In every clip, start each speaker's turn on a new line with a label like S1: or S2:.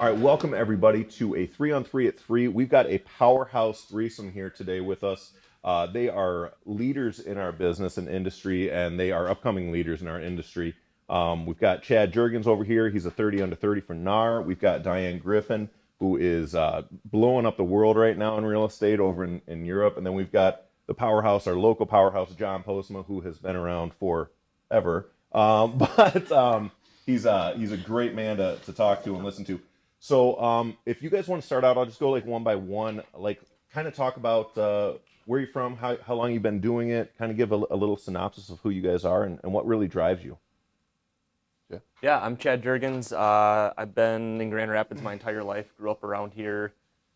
S1: All right, welcome everybody to a 3-on-3 at 3. We've got a powerhouse threesome here today with us. They are leaders in our business and industry, and they are upcoming leaders in our industry. We've got Chad Jurgens over here. He's a 30 under 30 for NAR. We've got Diane Griffin, who is blowing up the world right now in real estate over in Europe. And then we've got the powerhouse, our local powerhouse, John Postma, who has been around forever. He's a great man to talk to and listen to. So if you guys want to start out, I'll just go like one by one, like kind of talk about where you're from, how long you've been doing it, kind of give a little synopsis of who you guys are and what really drives you.
S2: Yeah, I'm Chad Jurgens. I've been in Grand Rapids my entire life, grew up around here.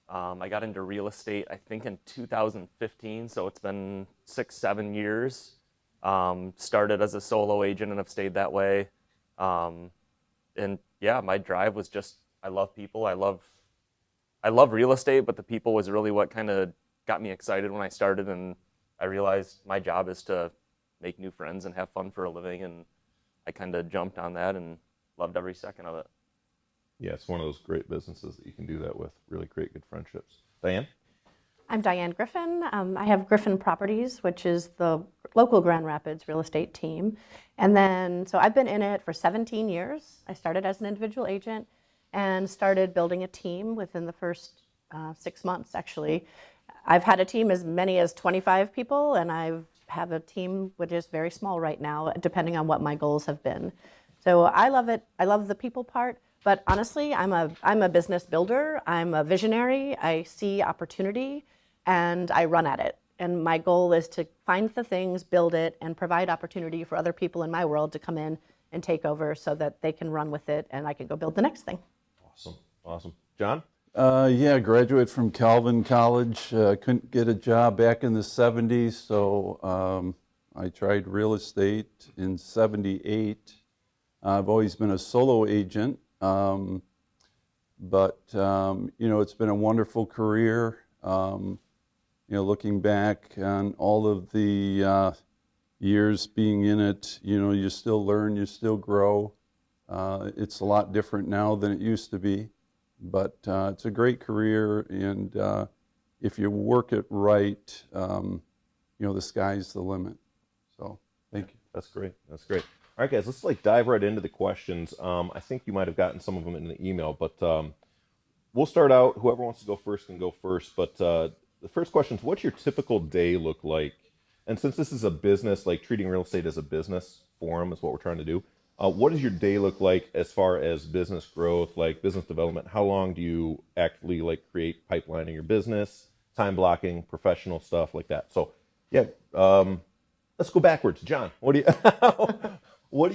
S2: I got into real estate, I think, in 2015, so it's been 6-7 years. Started as a solo agent and have stayed that way. And yeah, my drive was just, I love people. I love real estate, but the people was really what kind of got me excited when I started, and I realized my job is to make new friends and have fun for a living, and I kind of jumped on that and loved every second of it.
S1: Yeah, it's one of those great businesses that you can do that with, really create good friendships. Diane?
S3: I'm Diane Griffin. I have Griffin Properties, which is the local Grand Rapids real estate team. And then, so I've been in it for 17 years. I started as an individual agent and started building a team within the first 6 months, actually. I've had a team as many as 25 people, and I have a team which is very small right now, depending on what my goals have been. So I love it. I love the people part. But honestly, I'm a business builder. I'm a visionary. I see opportunity, and I run at it. And my goal is to find the things, build it, and provide opportunity for other people in my world to come in and take over so that they can run with it, and I can go build the next thing.
S1: Awesome. John?
S4: Yeah, graduate from Calvin College. Couldn't get a job back in the 70s, so I tried real estate in 78. I've always been a solo agent, but it's been a wonderful career. Looking back on all of the years being in it, you still learn, you still grow. It's a lot different now than it used to be. But it's a great career, and if you work it right, the sky's the limit. So, thank you.
S1: That's great. All right, guys, let's dive right into the questions. I think you might have gotten some of them in the email, but we'll start out. Whoever wants to go first can go first. But the first question is, what's your typical day look like? And since this is a business, treating real estate as a business forum is what we're trying to do. What does your day look like as far as business growth, business development? How long do you actively create pipeline in your business, time blocking, professional stuff like that? So, yeah, let's go backwards. John, what do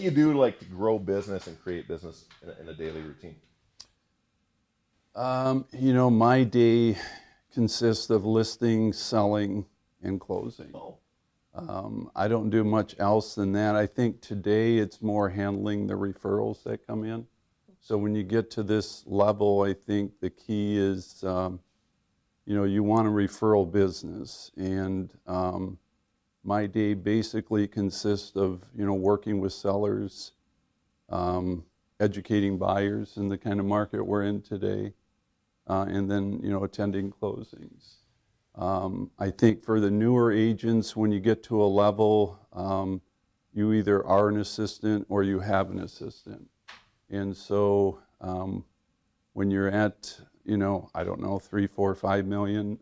S1: you do to grow business and create business in a daily routine?
S4: My day consists of listing, selling, and closing.
S1: Oh.
S4: I don't do much else than that. I think today it's more handling the referrals that come in. So when you get to this level, I think the key is, you want a referral business. And my day basically consists of, working with sellers, educating buyers in the kind of market we're in today, and then, attending closings. I think for the newer agents, when you get to a level, you either are an assistant or you have an assistant. And so when you're at, 3, 4, 5 million,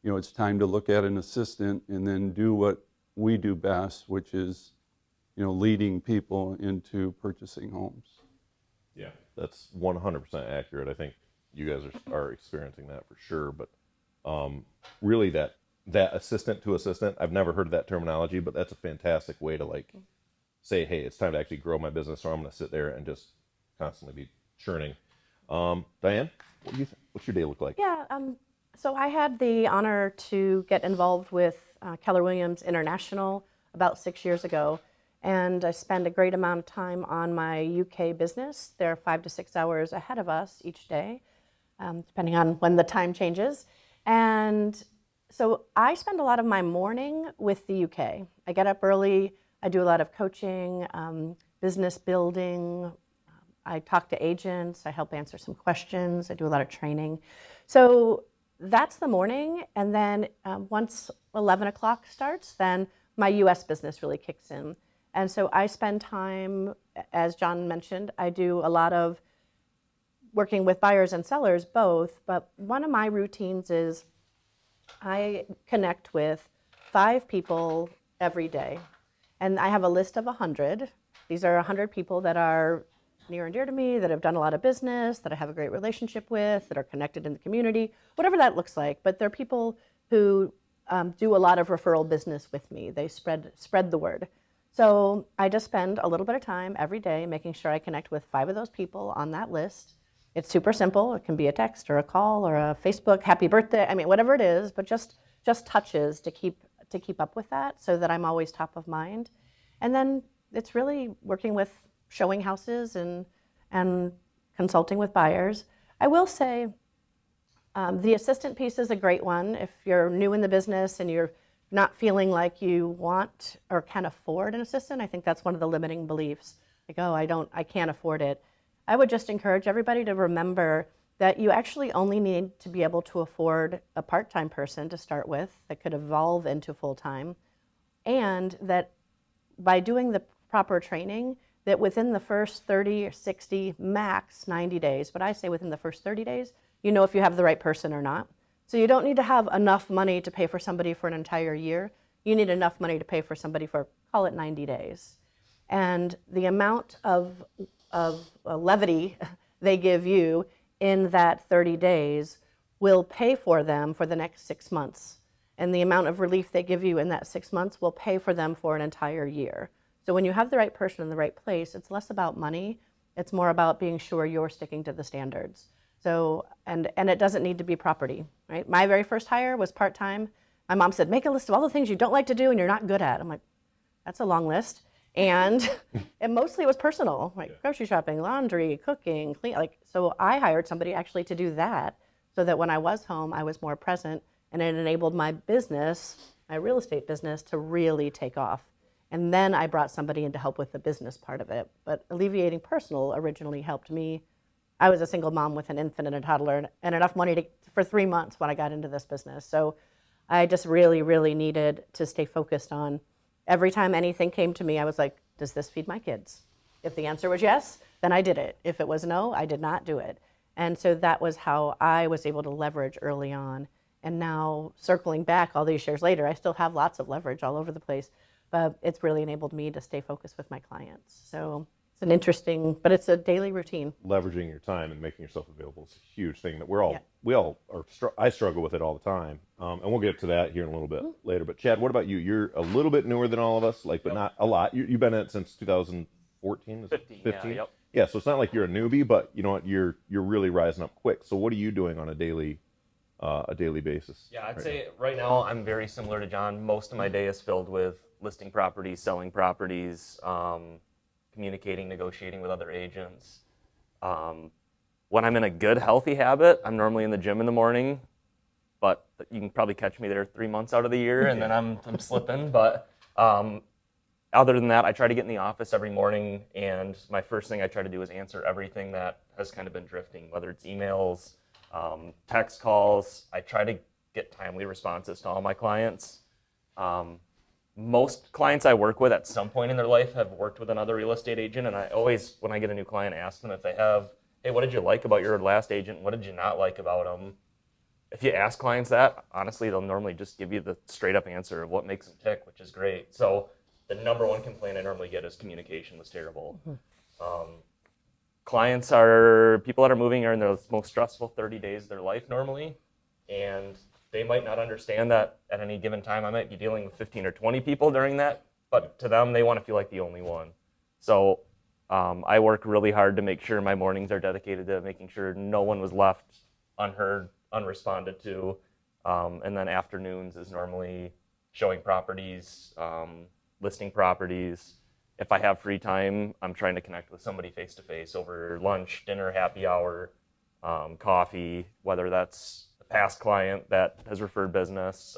S4: it's time to look at an assistant and then do what we do best, which is, leading people into purchasing homes.
S1: Yeah, that's 100% accurate. I think you guys are experiencing that for sure, but really that assistant to assistant, I've never heard of that terminology, but that's a fantastic way to say, hey, it's time to actually grow my business, or I'm going to sit there and just constantly be churning. Diane, what do you think? What's your day look like?
S3: Yeah, so I had the honor to get involved with Keller Williams International about 6 years ago, and I spend a great amount of time on my UK business. They're 5 to 6 hours ahead of us each day, depending on when the time changes. And so I spend a lot of my morning with the UK. I get up early, I do a lot of coaching, business building, I talk to agents, I help answer some questions, I do a lot of training. So that's the morning, and then once 11 o'clock starts, then my US business really kicks in. And so I spend time, as John mentioned, I do a lot of working with buyers and sellers both, but one of my routines is I connect with 5 people every day. And I have a list of 100. These are 100 people that are near and dear to me, that have done a lot of business, that I have a great relationship with, that are connected in the community, whatever that looks like. But they're people who do a lot of referral business with me. They spread the word. So I just spend a little bit of time every day making sure I connect with 5 of those people on that list. It's super simple. It can be a text or a call or a Facebook happy birthday. I mean, whatever it is, but just touches to keep up with that so that I'm always top of mind. And then it's really working with showing houses and consulting with buyers. I will say the assistant piece is a great one. If you're new in the business and you're not feeling like you want or can afford an assistant, I think that's one of the limiting beliefs. Like, oh, I can't afford it. I would just encourage everybody to remember that you actually only need to be able to afford a part-time person to start with that could evolve into full-time, and that by doing the proper training, that within the first 30 or 60, max 90 days, but I say within the first 30 days, you know if you have the right person or not. So you don't need to have enough money to pay for somebody for an entire year. You need enough money to pay for somebody for, call it 90 days. And the amount of levity they give you in that 30 days will pay for them for the next 6 months. And the amount of relief they give you in that 6 months will pay for them for an entire year. So when you have the right person in the right place, it's less about money. It's more about being sure you're sticking to the standards. So, and it doesn't need to be property, right? My very first hire was part-time. My mom said, make a list of all the things you don't like to do and you're not good at. I'm like, that's a long list. And mostly it was personal, like grocery shopping, laundry, cooking, clean. Like, so I hired somebody actually to do that so that when I was home, I was more present, and it enabled my business, my real estate business, to really take off. And then I brought somebody in to help with the business part of it. But alleviating personal originally helped me. I was a single mom with an infant and a toddler and enough money for 3 months when I got into this business. So I just really, really needed to stay focused on every time anything came to me, I was like, does this feed my kids? If the answer was yes, then I did it. If it was no, I did not do it. And so that was how I was able to leverage early on. And now circling back all these years later, I still have lots of leverage all over the place, but it's really enabled me to stay focused with my clients. So it's an interesting, but it's a daily routine.
S1: Leveraging your time and making yourself available is a huge thing that we all are. I struggle with it all the time, and we'll get to that here in a little bit later. But Chad, what about you? You're a little bit newer than all of us, but not a lot. You've been in it since 2014,
S2: 15. Yeah,
S1: Yeah, so it's not like you're a newbie, but you know what? You're really rising up quick. So what are you doing on a daily basis?
S2: Yeah, I'd say right now I'm very similar to John. Most of my day is filled with listing properties, selling properties, communicating, negotiating with other agents. When I'm in a good, healthy habit, I'm normally in the gym in the morning, but you can probably catch me there 3 months out of the year, and then I'm slipping. But other than that, I try to get in the office every morning, and my first thing I try to do is answer everything that has kind of been drifting, whether it's emails, text calls. I try to get timely responses to all my clients. Most clients I work with at some point in their life have worked with another real estate agent, and I always, when I get a new client, ask them if they have, hey, what did you like about your last agent? What did you not like about them? If you ask clients that, honestly, they'll normally just give you the straight up answer of what makes them tick, which is great. So the number one complaint I normally get is communication was terrible. Clients are, people that are moving are in their most stressful 30 days of their life normally, and they might not understand that at any given time I might be dealing with 15 or 20 people during that, but to them, they want to feel like the only one. So I work really hard to make sure my mornings are dedicated to making sure no one was left unheard, unresponded to. And then afternoons is normally showing properties, listing properties. If I have free time, I'm trying to connect with somebody face-to-face over lunch, dinner, happy hour, coffee, whether that's a past client that has referred business,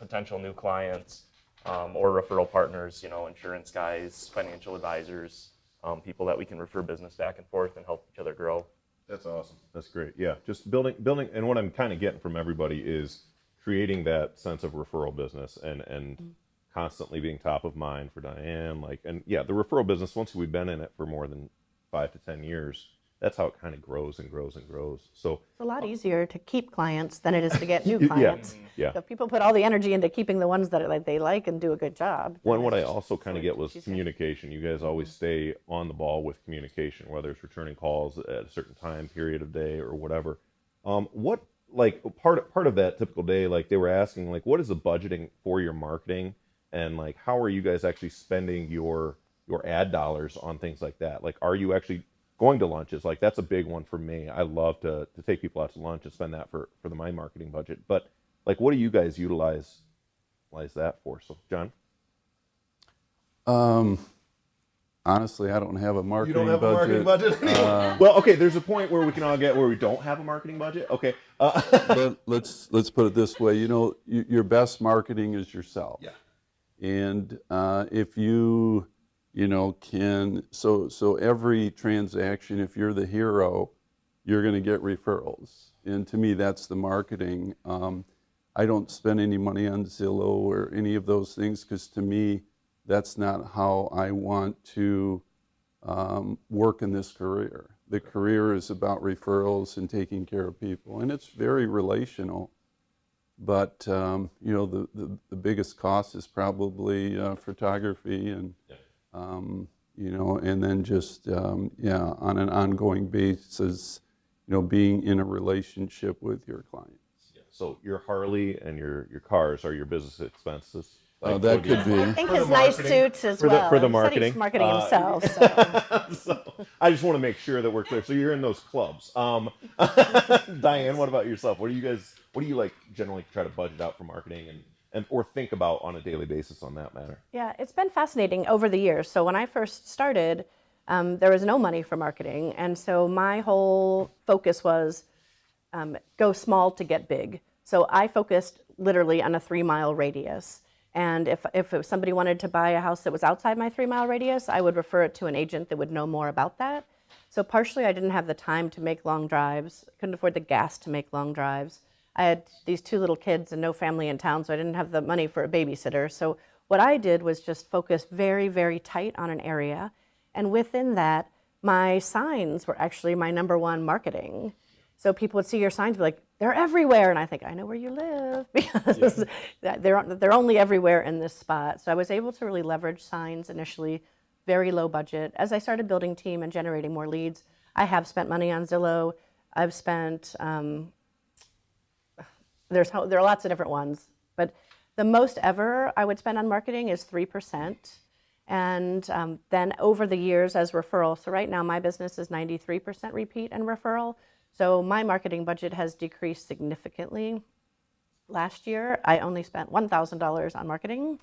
S2: potential new clients, or referral partners, insurance guys, financial advisors, people that we can refer business back and forth and help each other grow.
S1: That's awesome. That's great. Yeah, just building, and what I'm kind of getting from everybody is creating that sense of referral business and constantly being top of mind for Diane. Like, and yeah, the referral business, once we've been in it for more than 5 to 10 years, that's how it kind of grows and grows and grows. So
S3: It's a lot easier to keep clients than it is to get new
S1: yeah,
S3: clients.
S1: yeah.
S3: So if people put all the energy into keeping the ones that they like and do a good job.
S1: One,
S3: then
S1: what I
S3: it's
S1: also kind of get was
S3: easier.
S1: communication. You guys always stay on the ball with communication, whether it's returning calls at a certain time period of day or whatever. What, like, part of that typical day, like they were asking, like, what is the budgeting for your marketing, and like how are you guys actually spending your ad dollars on things like that? Like, are you actually going to lunches? Like, that's a big one for me. I love to take people out to lunch and spend that for my marketing budget. But like, what do you guys utilize that for? So, John?
S4: Honestly, I don't have a marketing budget.
S1: You don't have a marketing budget? Well, okay, there's a point where we can all get where we don't have a marketing budget. Okay.
S4: Let's put it this way. You know, your best marketing is yourself.
S1: Yeah.
S4: And if you can, so every transaction, if you're the hero, you're going to get referrals. And to me, that's the marketing. I don't spend any money on Zillow or any of those things because to me, that's not how I want to work in this career. The career is about referrals and taking care of people, and it's very relational. But the biggest cost is probably photography and and then just on an ongoing basis, being in a relationship with your clients.
S1: So your Harley and your cars are your business expenses. Like,
S4: That could be.
S3: I think
S1: For the
S3: his nice
S1: marketing.
S3: suits as
S1: For the-
S3: well.
S1: for the
S3: He said
S1: marketing.
S3: he's marketing himself. So.
S1: So I just want to make sure that we're clear. So you're in those clubs. Diane, what about yourself? What do you like generally try to budget out for marketing and or think about on a daily basis on that matter?
S3: Yeah, it's been fascinating over the years. So when I first started, there was no money for marketing. And so my whole focus was go small to get big. So I focused literally on a 3-mile radius. And if somebody wanted to buy a house that was outside my 3-mile radius, I would refer it to an agent that would know more about that. So partially I didn't have the time to make long drives, couldn't afford the gas to make long drives. I had these 2 little kids and no family in town, so I didn't have the money for a babysitter. So what I did was just focus very, very tight on an area. And within that, my signs were actually my number one marketing. So people would see your signs, be like, they're everywhere. And I think, I know where you live because they're only everywhere in this spot. So I was able to really leverage signs initially, very low budget. As I started building team and generating more leads, I have spent money on Zillow. I've spent, there are lots of different ones, but the most ever I would spend on marketing is 3%. And then over the years as referral, so right now my business is 93% repeat and referral. So my marketing budget has decreased significantly. Last year, I only spent $1,000 on marketing,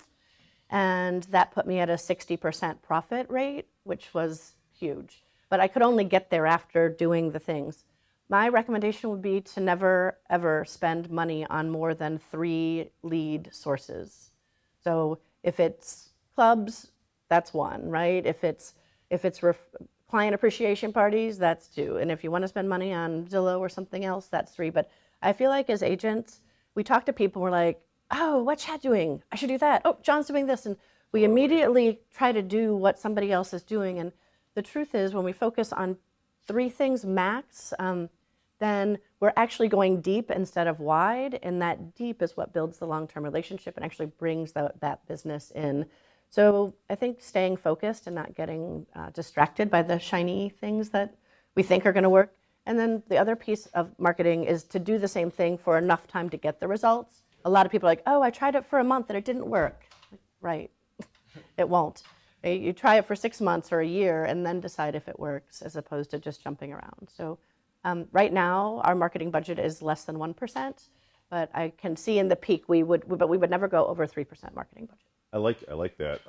S3: and that put me at a 60% profit rate, which was huge. But I could only get there after doing the things. My recommendation would be to never, ever spend money on more than 3 lead sources. So if it's clubs, that's 1, right? If it's client appreciation parties, that's 2. And if you want to spend money on Zillow or something else, that's 3. But I feel like as agents, we talk to people, we're like, oh, what's Chad doing? I should do that. Oh, John's doing this. And we immediately try to do what somebody else is doing. And the truth is, when we focus on 3 things max, then we're actually going deep instead of wide. And that deep is what builds the long-term relationship and actually brings that business in. So I think staying focused and not getting distracted by the shiny things that we think are going to work. And then the other piece of marketing is to do the same thing for enough time to get the results. A lot of people are like, oh, I tried it for a month and it didn't work. Right. It won't. You try it for 6 months or a year and then decide if it works as opposed to just jumping around. So right now, our marketing budget is less than 1%, but I can see in the peak we would never go over 3% marketing budget.
S1: I like that.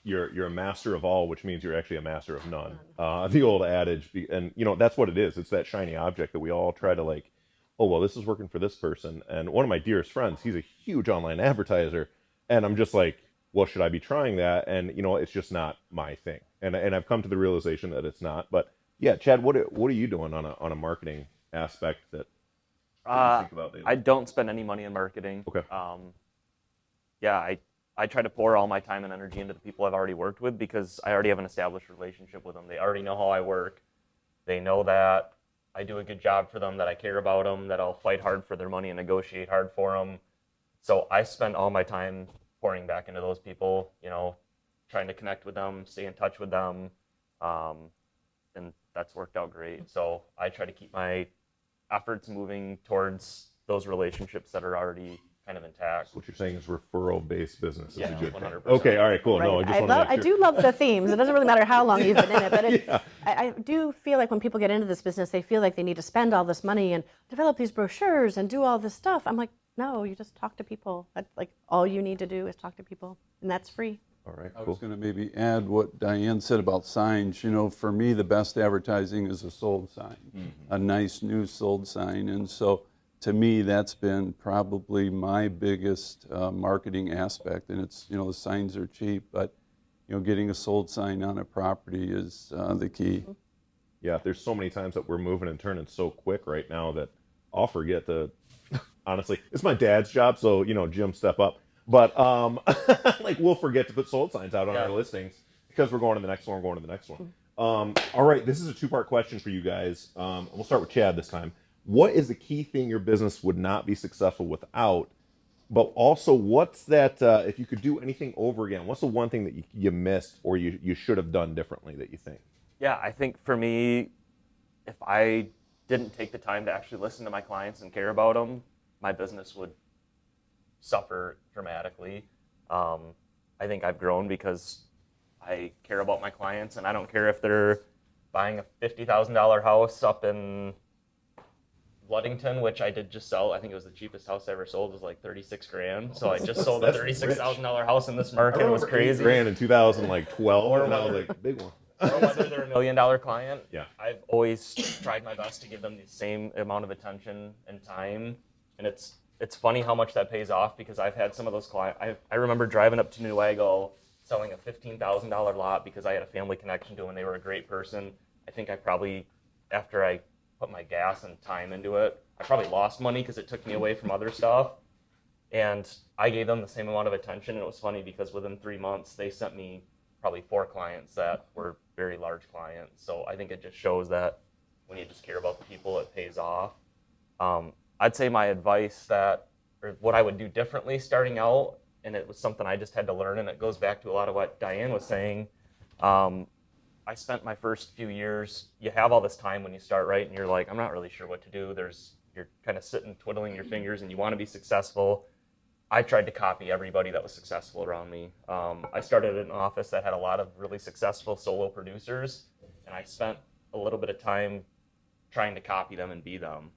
S1: You're a master of all, which means you're actually a master of none. The old adage, and that's what it is. It's that shiny object that we all try to like. Oh well, this is working for this person. And one of my dearest friends, he's a huge online advertiser, and I'm just like, well, should I be trying that? And it's just not my thing. and I've come to the realization that it's not. But yeah, Chad, what are you doing on a marketing aspect that you think about daily?
S2: I don't spend any money in marketing.
S1: Okay.
S2: Yeah, I try to pour all my time and energy into the people I've already worked with because I already have an established relationship with them. They already know how I work. They know that I do a good job for them, that I care about them, that I'll fight hard for their money and negotiate hard for them. So I spend all my time pouring back into those people, trying to connect with them, stay in touch with them, and that's worked out great. So I try to keep my efforts moving towards those relationships that are already kind of intact.
S1: What you're saying is referral-based business is
S2: Yeah,
S1: a good thing.
S2: 100%.
S1: Okay, all right, cool.
S3: Right.
S1: No, I just want to make sure.
S3: I do love the themes. It doesn't really matter how long you've been in it, but I do feel like when people get into this business, they feel like they need to spend all this money and develop these brochures and do all this stuff. I'm like, no, you just talk to people. That's like all you need to do is talk to people, and that's free.
S1: All right,
S4: I
S1: cool.
S4: was going to maybe add what Diane said about signs. For me, the best advertising is a sold sign, a nice new sold sign. And so to me, that's been probably my biggest marketing aspect. And it's, the signs are cheap, but, getting a sold sign on a property is the key.
S1: Yeah, there's so many times that we're moving and turning so quick right now that I'll forget to, honestly, it's my dad's job, so, Jim, step up. But like we'll forget to put sold signs out on our listings because we're going to the next one, All right, this is a two-part question for you guys. We'll start with Chad this time. What is the key thing your business would not be successful without? But also, what's that, if you could do anything over again, what's the one thing that you missed or you should have done differently that you think?
S2: Yeah, I think for me, if I didn't take the time to actually listen to my clients and care about them, my business would suffer dramatically. I think I've grown because I care about my clients, and I don't care if they're buying a $50,000 house up in Ludington, which I did just sell. I think it was the cheapest house I ever sold. It was like 36 grand. So I just sold a $36,000 house in this market. It was crazy.
S1: Grand in 2012, and I was like, big one.
S2: Or whether they're $1 million client.
S1: Yeah.
S2: I've always tried my best to give them the same amount of attention and time, and it's funny how much that pays off because I've had some of those clients. I remember driving up to Newaygo, selling a $15,000 lot because I had a family connection to them and they were a great person. I think I probably, after I put my gas and time into it, I probably lost money because it took me away from other stuff. And I gave them the same amount of attention. And it was funny because within 3 months, they sent me probably 4 clients that were very large clients. So I think it just shows that when you just care about the people, it pays off. I'd say my advice or what I would do differently starting out, and it was something I just had to learn, and it goes back to a lot of what Diane was saying. I spent my first few years, you have all this time when you start, right? And you're like, I'm not really sure what to do. You're kind of sitting, twiddling your fingers, and you want to be successful. I tried to copy everybody that was successful around me. I started at an office that had a lot of really successful solo producers, and I spent a little bit of time trying to copy them and be them.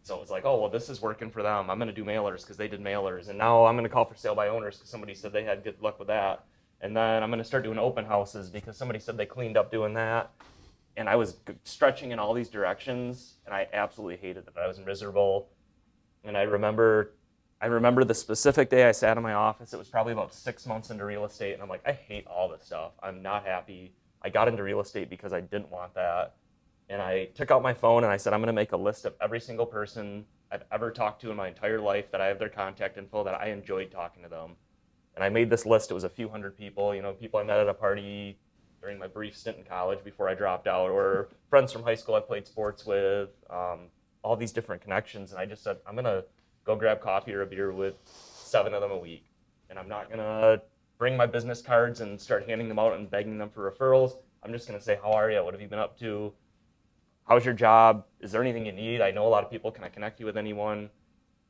S2: So it was like, oh, well, this is working for them. I'm going to do mailers because they did mailers. And now I'm going to call for sale by owners because somebody said they had good luck with that. And then I'm going to start doing open houses because somebody said they cleaned up doing that. And I was stretching in all these directions, and I absolutely hated it. I was miserable. And I remember the specific day I sat in my office. It was probably about 6 months into real estate. And I'm like, I hate all this stuff. I'm not happy. I got into real estate because I didn't want that. And I took out my phone and I said, I'm going to make a list of every single person I've ever talked to in my entire life that I have their contact info, that I enjoyed talking to them. And I made this list. It was a few hundred people, people I met at a party during my brief stint in college before I dropped out, or friends from high school I played sports with, all these different connections. And I just said, I'm going to go grab coffee or a beer with 7 of them a week. And I'm not going to bring my business cards and start handing them out and begging them for referrals. I'm just going to say, how are you? What have you been up to? How's your job? Is there anything you need? I know a lot of people. Can I connect you with anyone?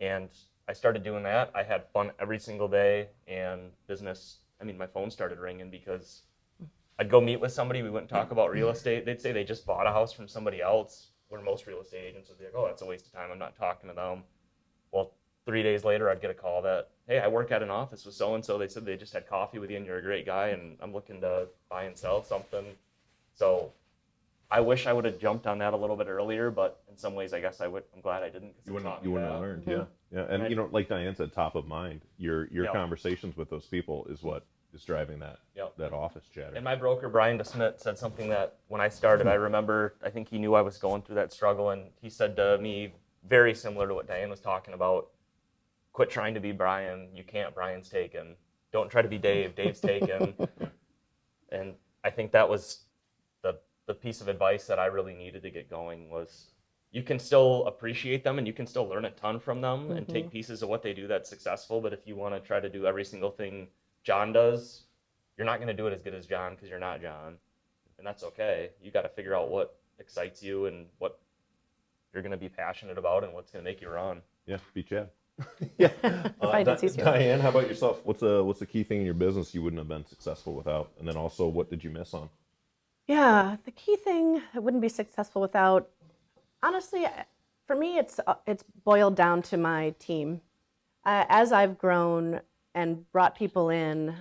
S2: And I started doing that. I had fun every single day, and my phone started ringing because I'd go meet with somebody. We wouldn't talk about real estate. They'd say they just bought a house from somebody else, where most real estate agents would be like, oh, that's a waste of time. I'm not talking to them. Well, 3 days later, I'd get a call that, hey, I work at an office with so-and-so. They said they just had coffee with you and you're a great guy, and I'm looking to buy and sell something. So I wish I would have jumped on that a little bit earlier, but in some ways, I guess I would. I'm glad I didn't.
S1: You wouldn't have learned, yeah. And like Diane said, top of mind. Your conversations with those people is what is driving that
S2: Yep.
S1: that office chatter.
S2: And my broker, Brian DeSmit, said something that when I started, I remember, I think he knew I was going through that struggle, and he said to me, very similar to what Diane was talking about, quit trying to be Brian. You can't. Brian's taken. Don't try to be Dave. Dave's taken. And I think that was the piece of advice that I really needed to get going was you can still appreciate them and you can still learn a ton from them and take pieces of what they do that's successful. But if you want to try to do every single thing John does, you're not going to do it as good as John because you're not John. And that's okay. You got to figure out what excites you and what you're going to be passionate about and what's going to make you run.
S1: Yeah, be Chad. Yeah. Diane, how about yourself? What's the key thing in your business you wouldn't have been successful without? And then also, what did you miss on?
S3: Yeah, the key thing I wouldn't be successful without, honestly, for me, it's boiled down to my team. As I've grown and brought people in,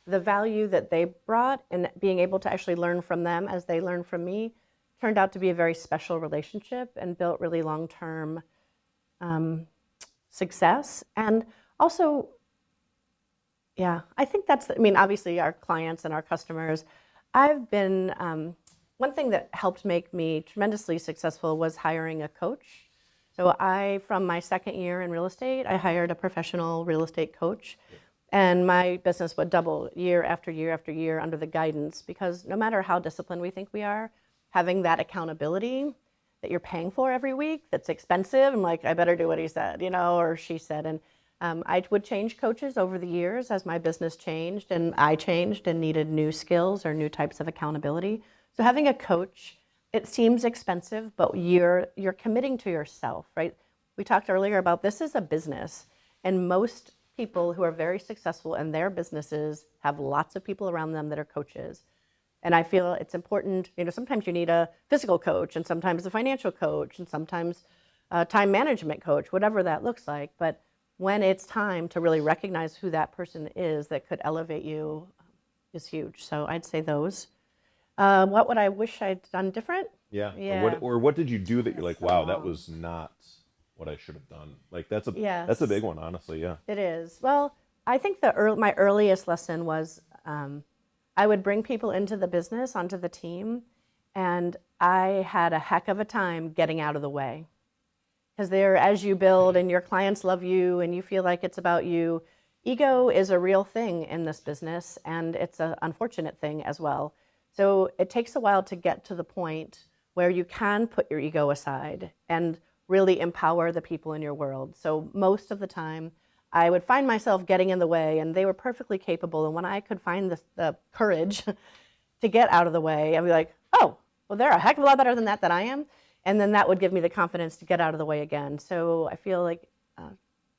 S3: the value that they brought and being able to actually learn from them as they learn from me turned out to be a very special relationship and built really long-term success. And also, yeah, I think obviously our clients and our customers, I've been, one thing that helped make me tremendously successful was hiring a coach. So from my second year in real estate, I hired a professional real estate coach. And my business would double year after year after year under the guidance, because no matter how disciplined we think we are, having that accountability that you're paying for every week, that's expensive, I'm like, I better do what he said, or she said. And I would change coaches over the years as my business changed and I changed and needed new skills or new types of accountability. So having a coach, it seems expensive, but you're committing to yourself, right? We talked earlier about this is a business, and most people who are very successful in their businesses have lots of people around them that are coaches. And I feel it's important, sometimes you need a physical coach and sometimes a financial coach and sometimes a time management coach, whatever that looks like. But when it's time to really recognize who that person is that could elevate you is huge. So I'd say those. What would I wish I'd done different?
S1: Yeah.
S3: Yeah.
S1: Or what did you do that you're like, wow, that
S3: long.
S1: was not what I should have done? Like that's a
S3: Yes.
S1: big one, honestly. Yeah.
S3: It is. Well, I think my earliest lesson was I would bring people into the business, onto the team, and I had a heck of a time getting out of the way. Because as you build and your clients love you and you feel like it's about you, ego is a real thing in this business, and it's an unfortunate thing as well. So it takes a while to get to the point where you can put your ego aside and really empower the people in your world. So most of the time, I would find myself getting in the way, and they were perfectly capable. And when I could find the courage to get out of the way, I'd be like, oh, well, they're a heck of a lot better than that I am. And then that would give me the confidence to get out of the way again. So I feel like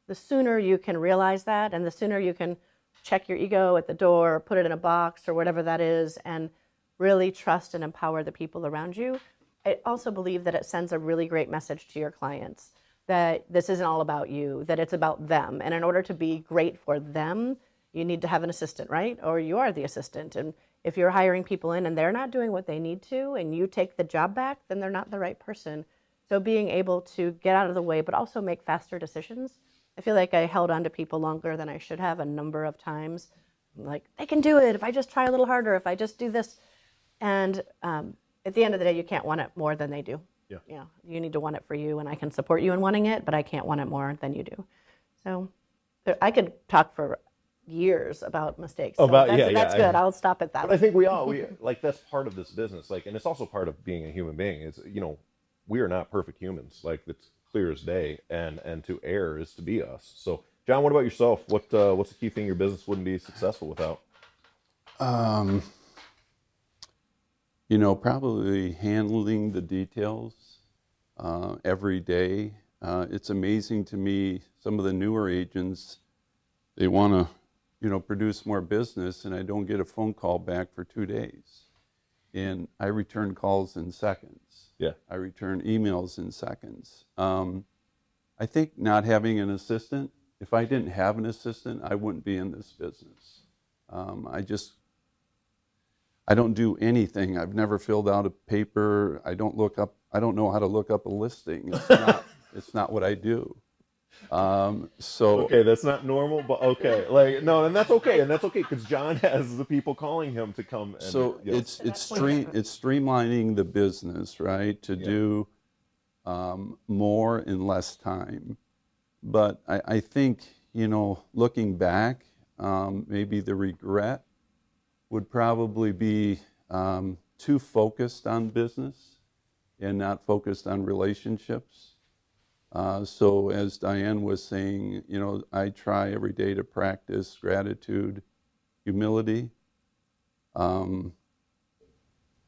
S3: the sooner you can realize that, and the sooner you can check your ego at the door, put it in a box or whatever that is, and really trust and empower the people around you. I also believe that it sends a really great message to your clients that this isn't all about you, that it's about them. And in order to be great for them, you need to have an assistant, right? Or you are the assistant. And if you're hiring people in and they're not doing what they need to, and you take the job back, then they're not the right person. So being able to get out of the way, but also make faster decisions. I feel like I held on to people longer than I should have a number of times. I'm like, they can do it if I just try a little harder, if I just do this. And at the end of the day, you can't want it more than they do. Yeah. You need to want it for you, and I can support you in wanting it, but I can't want it more than you do. So I could talk for years about mistakes. So that's good. I'll stop at that.
S1: But I think we like that's part of this business. Like, and it's also part of being a human being. Is we are not perfect humans. Like it's clear as day, and to err is to be us. So, John, what about yourself? What's the key thing your business wouldn't be successful without?
S4: Probably handling the details every day. It's amazing to me, some of the newer agents, they want to, produce more business, and I don't get a phone call back for 2 days. And I return calls in seconds.
S1: Yeah.
S4: I return emails in seconds. I think not having an assistant, if I didn't have an assistant, I wouldn't be in this business. I don't do anything. I've never filled out a paper. I don't know how to look up a listing. It's not what I do. So
S1: Okay, that's not normal, but okay. Like no, and that's okay, because John has the people calling him to come and
S4: so
S1: yes.
S4: it's streamlining the business, right? To
S1: Yeah.
S4: do more in less time. But I think, looking back, maybe the regret would probably be too focused on business and not focused on relationships. So as Diane was saying, I try every day to practice gratitude, humility.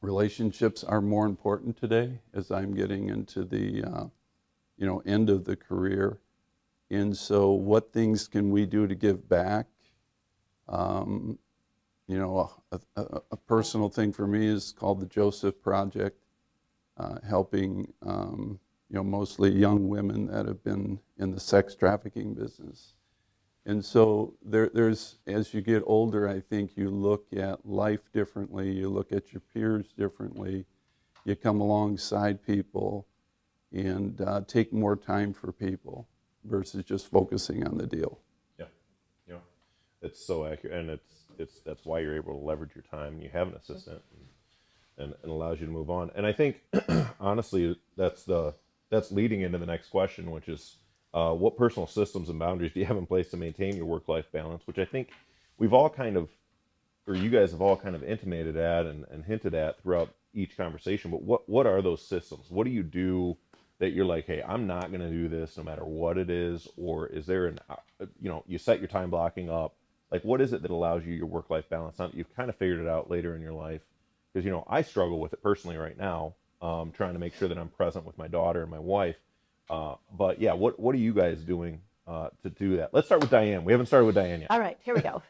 S4: Relationships are more important today as I'm getting into the end of the career. And so what things can we do to give back? A personal thing for me is called the Joseph Project, helping mostly young women that have been in the sex trafficking business. And so there's, as you get older, I think you look at life differently, you look at your peers differently, you come alongside people and take more time for people versus just focusing on the deal.
S1: Yeah. Yeah. It's so accurate, and that's why you're able to leverage your time. You have an assistant, and allows you to move on. And I think, honestly, that's leading into the next question, which is, what personal systems and boundaries do you have in place to maintain your work-life balance? Which I think we've all kind of, or you guys have all kind of intimated at and hinted at throughout each conversation. But what are those systems? What do you do that you're like, hey, I'm not going to do this no matter what it is? Or is there you set your time blocking up? Like, what is it that allows you your work-life balance? Not that you've kind of figured it out later in your life. Because, I struggle with it personally right now, trying to make sure that I'm present with my daughter and my wife. But yeah, what are you guys doing to do that? Let's start with Diane. We haven't started with Diane yet.
S3: All right, here we go.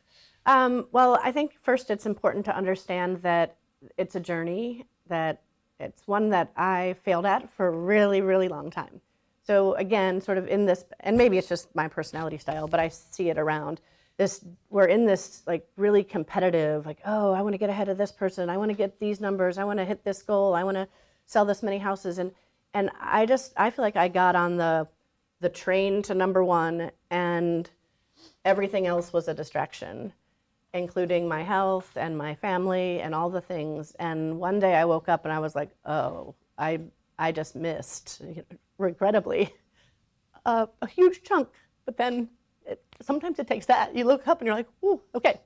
S3: Well, I think first it's important to understand that it's a journey, that it's one that I failed at for a really, really long time. So again, sort of in this, and maybe it's just my personality style, but I see it around this, we're in this like really competitive, like, oh, I want to get ahead of this person. I want to get these numbers. I want to hit this goal. I want to sell this many houses. And I feel like I got on the train to number one, and everything else was a distraction, including my health and my family and all the things. And one day I woke up and I was like, oh, I just missed, regrettably, a huge chunk. But then sometimes it takes that. You look up and you're like, ooh, okay,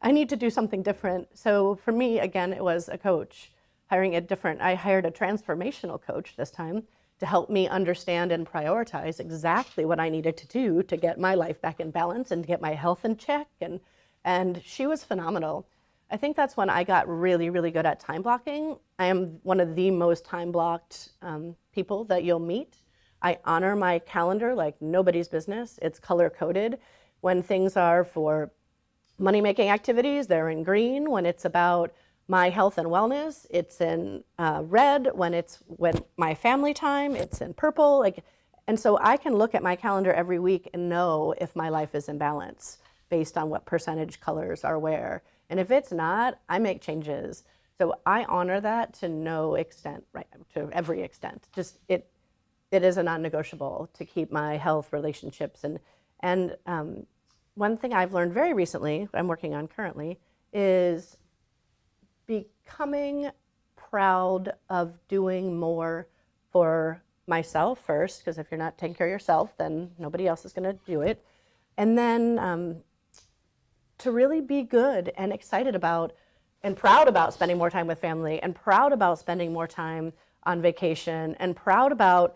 S3: I need to do something different. So for me, again, it was a coach. I hired a transformational coach this time to help me understand and prioritize exactly what I needed to do to get my life back in balance and to get my health in check. And she was phenomenal. I think that's when I got really, really good at time blocking. I am one of the most time blocked people that you'll meet. I honor my calendar like nobody's business. It's color coded. When things are for money-making activities, they're in green. When it's about my health and wellness, it's in red. When my family time, it's in purple. And so I can look at my calendar every week and know if my life is in balance based on what percentage colors are where. And if it's not, I make changes. So I honor that to no extent, right? To every extent. Just it is a non-negotiable to keep my health, relationships, and one thing I've learned very recently, I'm working on currently, is becoming proud of doing more for myself first, because if you're not taking care of yourself, then nobody else is going to do it. And then to really be good and excited about and proud about spending more time with family, and proud about spending more time on vacation, and proud about,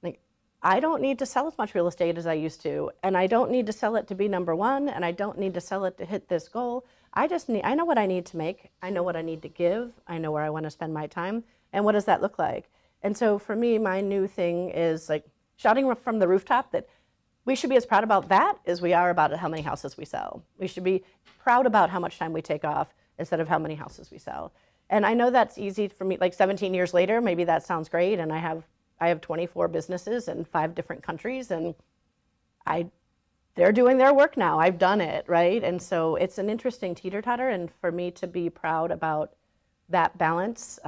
S3: like, I don't need to sell as much real estate as I used to, and I don't need to sell it to be number one, and I don't need to sell it to hit this goal. I know what I need to make. I know what I need to give. I know where I want to spend my time. And what does that look like? And so for me, my new thing is like shouting from the rooftop that we should be as proud about that as we are about how many houses we sell. We should be proud about how much time we take off instead of how many houses we sell. And I know that's easy for me, like 17 years later, maybe that sounds great. And I have 24 businesses in 5 different countries, and they're doing their work now. I've done it, right? And so it's an interesting teeter-totter, and for me to be proud about that balance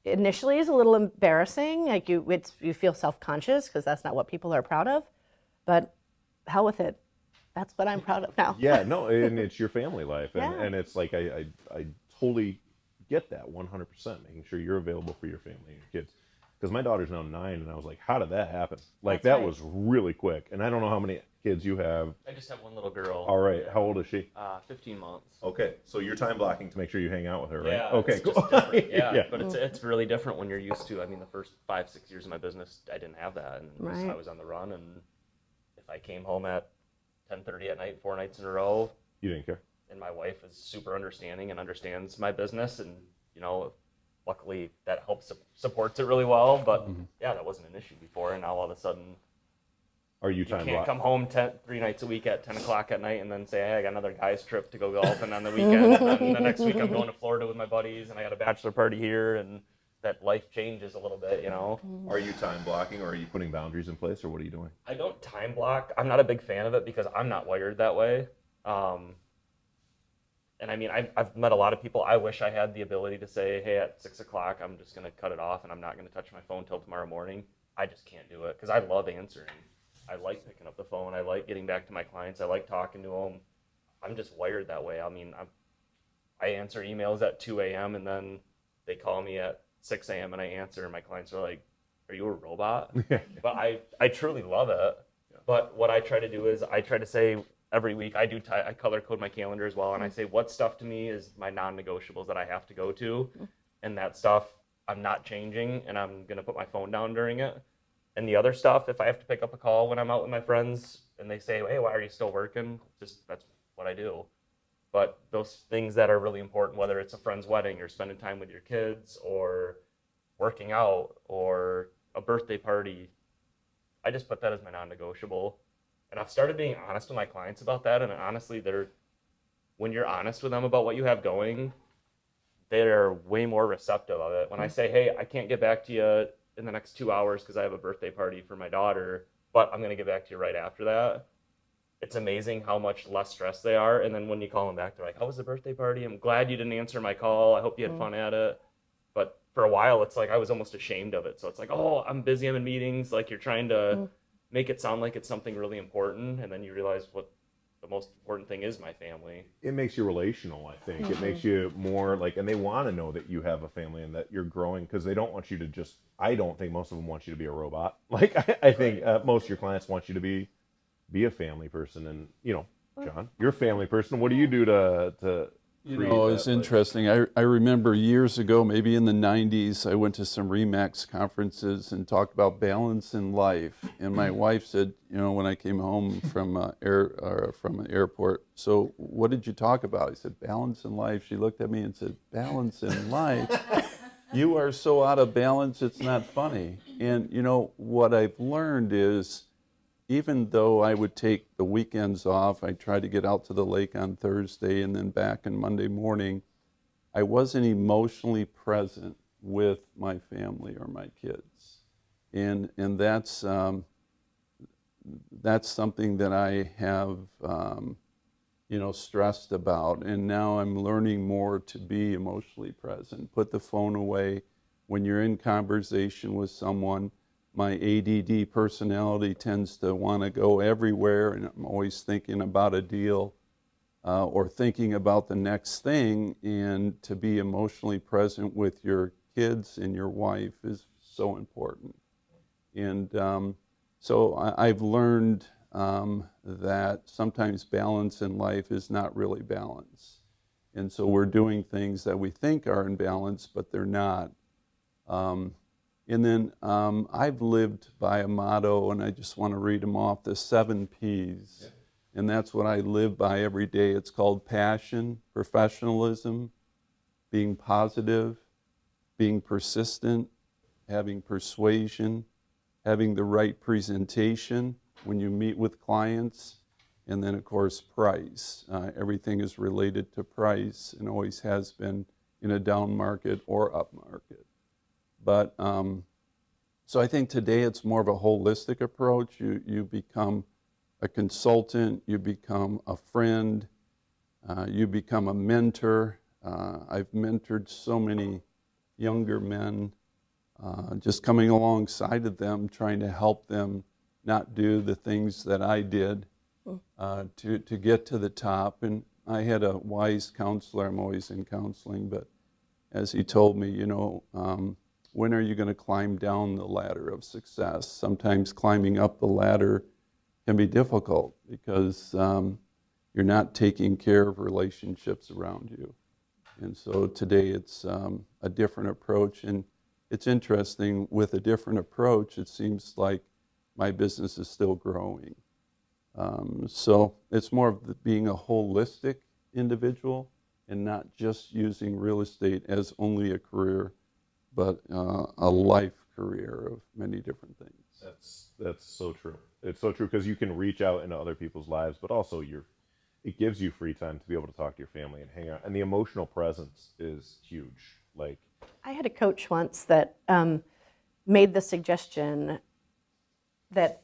S3: initially is a little embarrassing. Like you feel self-conscious because that's not what people are proud of. But hell with it. That's what I'm proud of now.
S1: Yeah, no, and it's your family life, and,
S3: Yeah.
S1: and it's like I totally get that 100%, making sure you're available for your family and your kids. Because my daughter's now 9, and I was like, how did that happen? Like,
S3: That's
S1: that
S3: right.
S1: was really quick. And I don't know how many kids you have.
S2: I just have one little girl.
S1: All right, how old is she?
S2: 15 months.
S1: Okay, so you're time blocking to make sure you hang out with her, right?
S2: Yeah,
S1: Okay,
S2: it's
S1: cool.
S2: just different. Yeah,
S1: Yeah.
S2: but it's really different when you're used to. I mean, the first 5-6 years of my business, I didn't have that, and
S3: Right.
S2: I was on the run. And if I came home at 10:30 at night, 4 nights in a row,
S1: You didn't care?
S2: and my wife is super understanding and understands my business, and luckily that helps supports it really well. But yeah, that wasn't an issue before, and now all of a sudden
S1: Are you
S2: you
S1: time
S2: can't
S1: blocking?
S2: come home 3 nights a week at 10 o'clock at night and then say, hey, I got another guy's trip to go golfing on the weekend. And then the next week I'm going to Florida with my buddies, and I got a bachelor party here, and that life changes a little bit,
S1: Are you time blocking, or are you putting boundaries in place, or what are you doing?
S2: I don't time block. I'm not a big fan of it because I'm not wired that way. And I mean, I've met a lot of people. I wish I had the ability to say, hey, at 6 o'clock, I'm just going to cut it off and I'm not going to touch my phone till tomorrow morning. I just can't do it because I love answering. I like picking up the phone. I like getting back to my clients. I like talking to them. I'm just wired that way. I mean, I answer emails at 2 a.m. and then they call me at 6 a.m. and I answer, and my clients are like, are you a robot? But I truly love it.
S1: Yeah.
S2: But what I try to do is I try to say every week, I color code my calendar as well, and I say what stuff to me is my non-negotiables that I have to go to, and that stuff I'm not changing, and I'm going to put my phone down during it. And the other stuff, if I have to pick up a call when I'm out with my friends and they say, hey, why are you still working? That's what I do. But those things that are really important, whether it's a friend's wedding or spending time with your kids or working out or a birthday party, I just put that as my non-negotiable. And I've started being honest with my clients about that. And honestly, when you're honest with them about what you have going, they're way more receptive of it. When I say, hey, I can't get back to you in the next 2 hours because I have a birthday party for my daughter, but I'm going to get back to you right after that. It's amazing how much less stressed they are. And then when you call them back, they're like, how was the birthday party? I'm glad you didn't answer my call. I hope you had fun at it. But for a while, it's like I was almost ashamed of it. So it's like, oh, I'm busy. I'm in meetings. Like you're trying to make it sound like it's something really important. And then you realize what the most important thing is my family.
S1: It makes you relational, I think. It makes you more like, and they want to know that you have a family and that you're growing, because they don't want you to just, I don't think most of them want you to be a robot. Like, I think most of your clients want you to be a family person. And, John, you're a family person. What do you do to
S4: It's interesting. I remember years ago, maybe in the 90s, I went to some RE/MAX conferences and talked about balance in life. And my wife said, when I came home from an airport, so what did you talk about? I said, balance in life. She looked at me and said, balance in life? You are so out of balance, it's not funny. And what I've learned is, even though I would take the weekends off, I tried to get out to the lake on Thursday and then back on Monday morning, I wasn't emotionally present with my family or my kids. And that's something that I have, stressed about. And now I'm learning more to be emotionally present. Put the phone away when you're in conversation with someone. My ADD personality tends to want to go everywhere, and I'm always thinking about a deal or thinking about the next thing. And to be emotionally present with your kids and your wife is so important. And so I've learned that sometimes balance in life is not really balance. And so we're doing things that we think are in balance, but they're not. And then I've lived by a motto, and I just want to read them off, the 7 Ps. Yeah. And that's what I live by every day. It's called passion, professionalism, being positive, being persistent, having persuasion, having the right presentation when you meet with clients, and then, of course, price. Everything is related to price and always has been in a down market or up market. But so I think today it's more of a holistic approach. You become a consultant, you become a friend, you become a mentor. I've mentored so many younger men, just coming alongside of them, trying to help them not do the things that I did to get to the top. And I had a wise counselor. I'm always in counseling, but as he told me, when are you going to climb down the ladder of success? Sometimes climbing up the ladder can be difficult because you're not taking care of relationships around you. And so today it's a different approach. And it's interesting, with a different approach, it seems like my business is still growing. So it's more of being a holistic individual and not just using real estate as only a career, but a life career of many different things.
S1: That's so true. It's so true because you can reach out into other people's lives, but also it gives you free time to be able to talk to your family and hang out. And the emotional presence is huge. Like,
S3: I had a coach once that made the suggestion that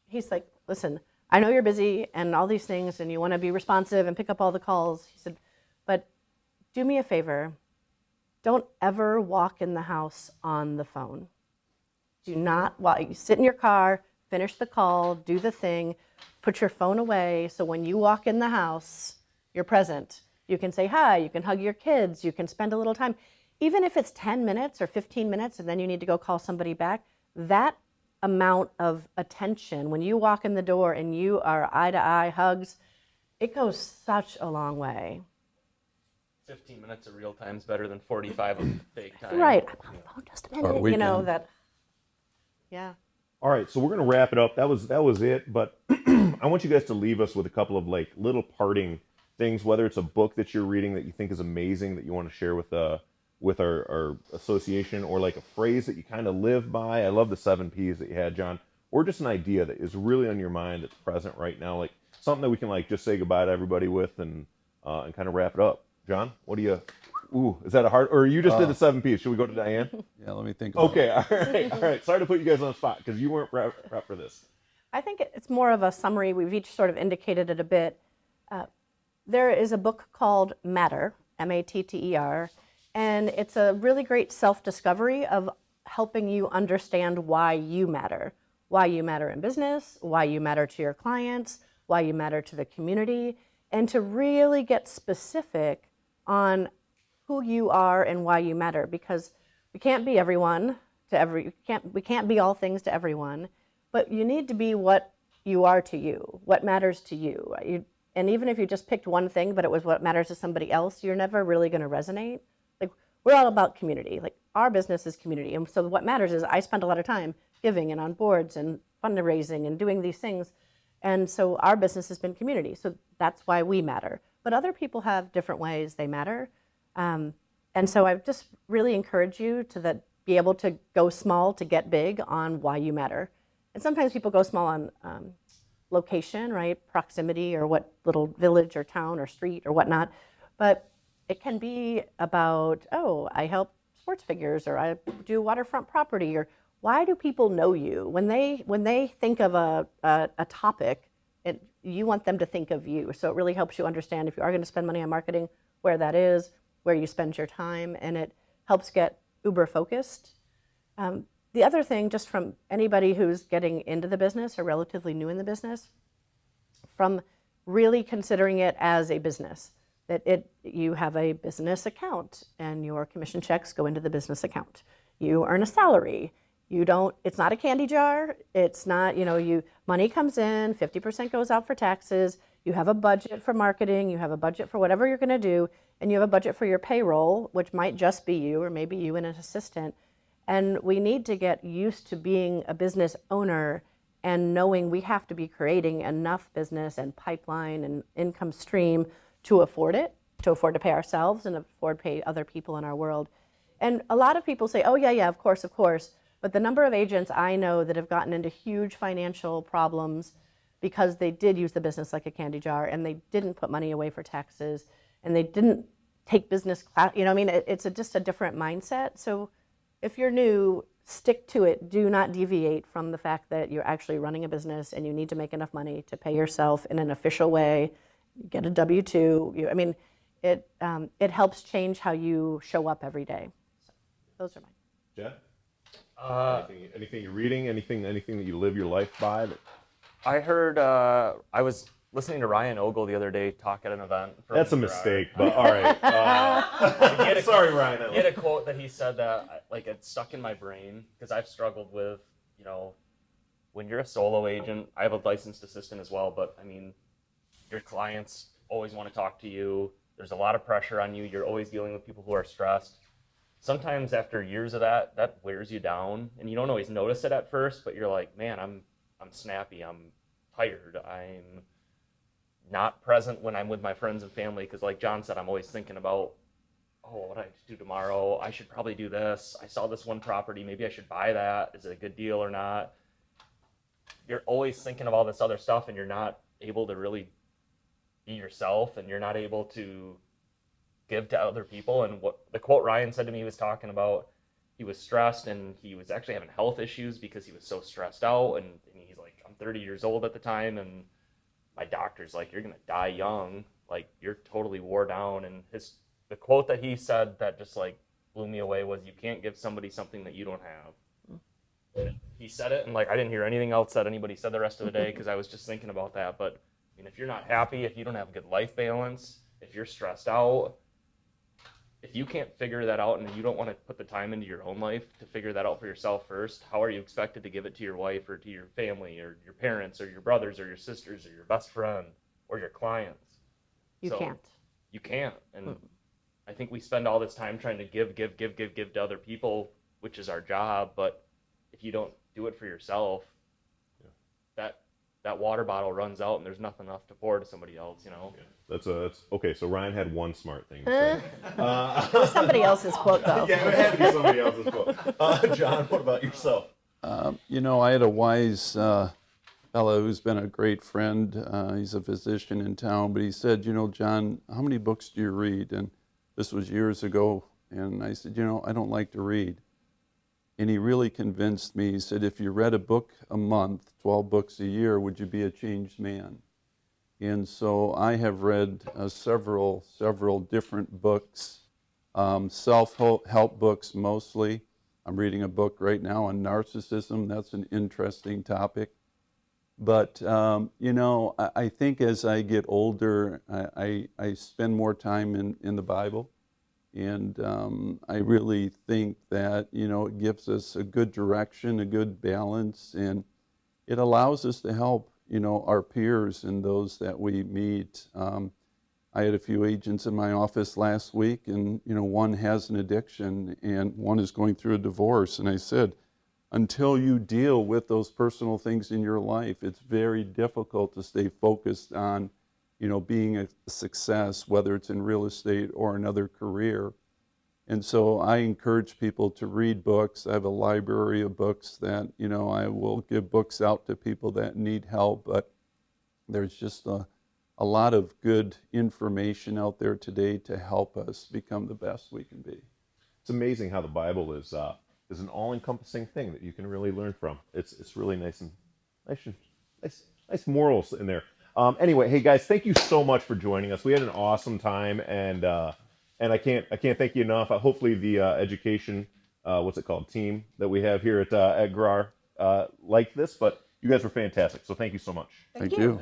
S3: he's like, listen, I know you're busy and all these things and you want to be responsive and pick up all the calls. He said, but do me a favor. Don't ever walk in the house on the phone. Do not, while you sit in your car, finish the call, do the thing, put your phone away, so when you walk in the house, you're present. You can say hi, you can hug your kids, you can spend a little time. Even if it's 10 minutes or 15 minutes and then you need to go call somebody back, that amount of attention, when you walk in the door and you are eye-to-eye hugs, it goes such a long way.
S2: 15 minutes of real time is better than 45 of fake time.
S3: Right. I'm on the phone just a minute,
S4: weekend.
S3: that, yeah.
S1: all right, so we're gonna wrap it up. That was it. But I want you guys to leave us with a couple of like little parting things. Whether it's a book that you're reading that you think is amazing that you want to share with our association, or like a phrase that you kind of live by. I love the 7 Ps that you had, John. Or just an idea that is really on your mind that's present right now, like something that we can like just say goodbye to everybody with and kind of wrap it up. John, what do you? Ooh, is that a hard? Or you just did the 7 Ps? Should we go to Diane?
S4: Yeah, let me think about
S1: Okay, all right. Sorry to put you guys on the spot because you weren't prepped for this.
S3: I think it's more of a summary. We've each sort of indicated it a bit. There is a book called Matter, M-A-T-T-E-R, and it's a really great self-discovery of helping you understand why you matter in business, why you matter to your clients, why you matter to the community, and to really get specific on who you are and why you matter, because we can't be everyone to we can't be all things to everyone, but you need to be what you are to you, what matters to you. And even if you just picked one thing, but it was what matters to somebody else, you're never really going to resonate. Like, we're all about community. Like, our business is community. And so what matters is I spend a lot of time giving and on boards and fundraising and doing these things. And so our business has been community. So that's why we matter. But other people have different ways they matter. And so I just really encourage you to be able to go small to get big on why you matter. And sometimes people go small on location, right? Proximity, or what little village or town or street or whatnot. But it can be about, oh, I help sports figures, or I do waterfront property, or why do people know you? When they think of a topic, you want them to think of you. So it really helps you understand, if you are going to spend money on marketing, where that is, where you spend your time, and it helps get uber focused. The other thing, just from anybody who's getting into the business or relatively new in the business, from really considering it as a business, that you have a business account and your commission checks go into the business account. You earn a salary. It's not a candy jar. It's not, money comes in, 50% goes out for taxes. You have a budget for marketing. You have a budget for whatever you're going to do. And you have a budget for your payroll, which might just be you, or maybe you and an assistant. And we need to get used to being a business owner and knowing we have to be creating enough business and pipeline and income stream to afford it, to afford to pay ourselves and afford to pay other people in our world. And a lot of people say, oh, yeah, of course. But the number of agents I know that have gotten into huge financial problems because they did use the business like a candy jar, and they didn't put money away for taxes, and they didn't take business class. It's just a different mindset. So if you're new, stick to it. Do not deviate from the fact that you're actually running a business and you need to make enough money to pay yourself in an official way. Get a W-2. It helps change how you show up every day. those are mine.
S1: Jen? Anything you're reading? Anything that you live your life by?
S2: I heard, I was listening to Ryan Ogle the other day talk at an event.
S1: That's a mistake, but all right. Sorry, Ryan.
S2: He had a quote that he said that like it stuck in my brain because I've struggled with, when you're a solo agent, I have a licensed assistant as well, but I mean, your clients always want to talk to you. There's a lot of pressure on you. You're always dealing with people who are stressed. Sometimes after years of that wears you down, and you don't always notice it at first, but you're like, man, I'm snappy. I'm tired. I'm not present when I'm with my friends and family because, like John said, I'm always thinking about, what do I do tomorrow? I should probably do this. I saw this one property. Maybe I should buy that. Is it a good deal or not? You're always thinking of all this other stuff, and you're not able to really be yourself, and you're not able to give to other people. And what the quote Ryan said to me, he was talking about, he was stressed and he was actually having health issues because he was so stressed out. And he's like, I'm 30 years old at the time, and my doctor's like, you're gonna die young, like you're totally wore down. And the quote that he said that just like blew me away was, you can't give somebody something that you don't have. And he said it, and like I didn't hear anything else that anybody said the rest of the day because I was just thinking about that. But I mean, if you're not happy, if you don't have a good life balance, if you're stressed out, if you can't figure that out and you don't want to put the time into your own life to figure that out for yourself first, how are you expected to give it to your wife or to your family or your parents or your brothers or your sisters or your best friend or your clients?
S3: You can't.
S2: You can't. And I think we spend all this time trying to give to other people, which is our job. But if you don't do it for yourself, that water bottle runs out and there's nothing left to pour to somebody else,
S1: Yeah. That's okay. So Ryan had one smart thing to say.
S3: It was somebody else's quote, though.
S1: Yeah, it had to be somebody else's quote. John, what about yourself?
S4: I had a wise fellow who's been a great friend. He's a physician in town, but he said, John, how many books do you read? And this was years ago. And I said, I don't like to read. And he really convinced me. He said, if you read a book a month, 12 books a year, would you be a changed man? And so I have read several different books, self-help books mostly. I'm reading a book right now on narcissism. That's an interesting topic. But, I think as I get older, I spend more time in the Bible. And I really think that, it gives us a good direction, a good balance, and it allows us to help, our peers and those that we meet. I had a few agents in my office last week, and, one has an addiction and one is going through a divorce. And I said, until you deal with those personal things in your life, it's very difficult to stay focused on being a success, whether it's in real estate or another career. And so I encourage people to read books. I have a library of books that, I will give books out to people that need help, but there's just a lot of good information out there today to help us become the best we can be.
S1: It's amazing how the Bible is an all-encompassing thing that you can really learn from. It's really nice morals in there. Anyway, hey guys, thank you so much for joining us. We had an awesome time, and I can't thank you enough. Hopefully the education, team that we have here at GRAR like this, but you guys were fantastic. So thank you so much.
S4: Thank you.